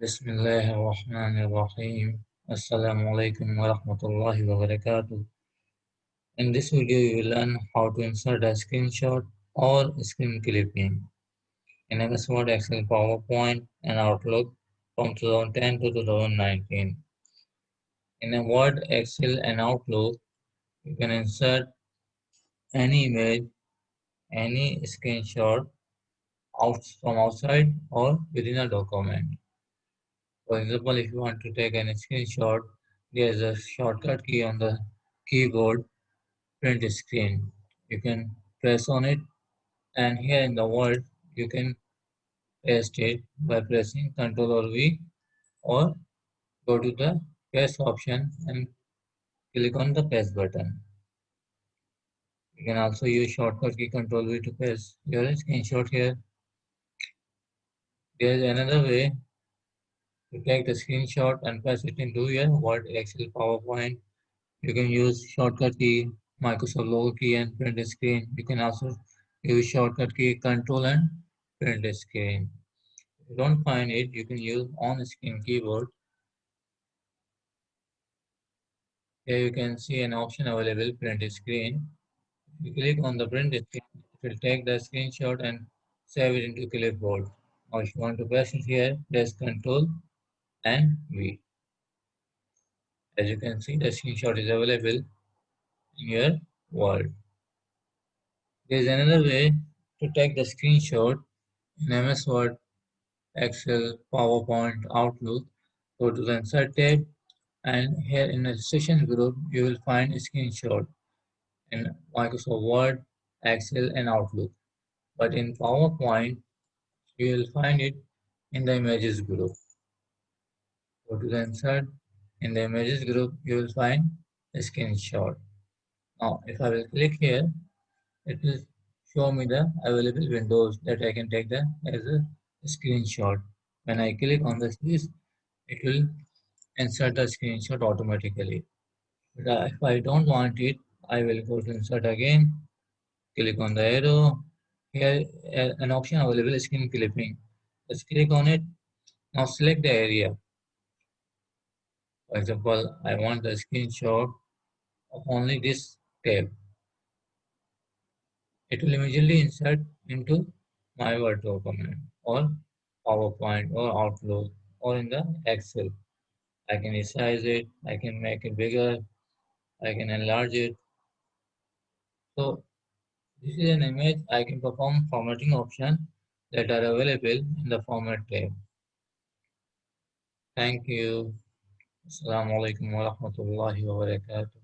Bismillahirrahmanirrahim. Assalamu alaikum wa rahmatullahi wa barakatuh. In this video, you will learn how to insert a screenshot or screen clipping in MS Word, Excel, PowerPoint, and Outlook from 2010 to 2019. In a Word, Excel, and Outlook, you can insert any image, any screenshot from outside or within a document. For example, if you want to take a screenshot, there is a shortcut key on the keyboard, print screen. You can press on it, and here in the Word, you can paste it by pressing Ctrl or V, or go to the paste option and click on the paste button. You can also use shortcut key Ctrl V to paste your screenshot here. There is another way to take the screenshot and paste it into your Word, Excel, PowerPoint. You can use shortcut key, Microsoft logo key, and print screen. You can also use shortcut key, Control, and print screen. If you don't find it, you can use on-screen keyboard. Here you can see an option available, print screen. If you click on the print screen, it will take the screenshot and save it into clipboard. Or if you want to paste it here, press Control and V. As you can see, the screenshot is available in your Word. There is another way to take the screenshot in MS Word, Excel, PowerPoint, Outlook. Go to the Insert tab, and here in the session group, you will find a screenshot in Microsoft Word, Excel, and Outlook. But in PowerPoint, you will find it in the Images group. Go to the Insert. In the Images group, you will find a screenshot. Now, if I will click here, it will show me the available windows that I can take as a screenshot. When I click on this, it will insert the screenshot automatically. But if I don't want it, I will go to insert again, click on the arrow. Here an option available is screen clipping. Let's click on it. Now select the area. For example, I want the screenshot of only this tab. It will immediately insert into my Word document or PowerPoint or Outlook or in the Excel. I can resize it, I can make it bigger, I can enlarge it. So this is an image. I can perform formatting options that are available in the format tab. Thank you. Assalamu alaikum wa rahmatullahi wa barakatuh.